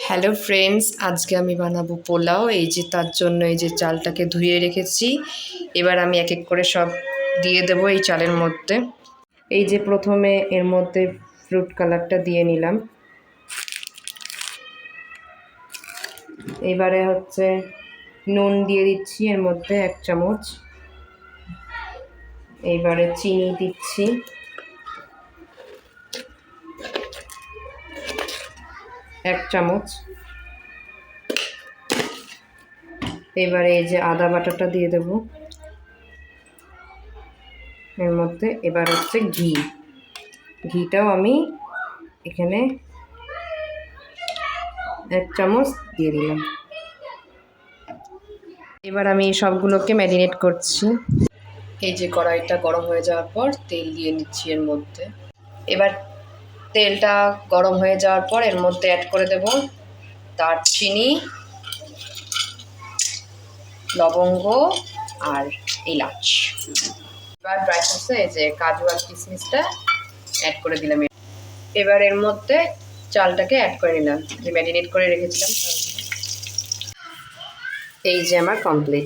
Hello friends, আজকে আমি বানাবো পোলাও। এই যে তার জন্য এই যে চালটাকে ধুয়ে রেখেছি। এবার আমি এক এক করে সব দিয়ে দেবো এই চালের মধ্যে। এই যে প্রথমে এর মধ্যে ফ্রুট কালারটা দিয়ে নিলাম। এবারে হচ্ছে নুন দিয়ে দিচ্ছি এর মধ্যে 1 চামচ। এইবারে চিনি দিচ্ছি, এক চামচ। এবারে এই যে আদা বাটাটা দিয়ে দেব এর মধ্যে। এবার হচ্ছে ঘিটাও আমি এখানে 1 চামচ দিয়ে দিলাম। এবার আমি সবগুলোকে ম্যারিনেট করছি। এই যে কড়াইটা গরম হয়ে যাওয়ার পর তেল দিয়ে নিচ্ছি এর মধ্যে। এবার তেলটা গরম হয়ে যাওয়ার পর এর মধ্যে অ্যাড করে দেব দারচিনি, লবঙ্গ আর এলাচ। এবার ড্রাই ফ্রুটসে এই যে কাজু আর কিশমিশটা অ্যাড করে দিলাম। এবার এর মধ্যে চালটাকে অ্যাড করে নিলাম, যে ম্যারিনেট করে রেখেছিলাম। এই যে আমার কমপ্লিট।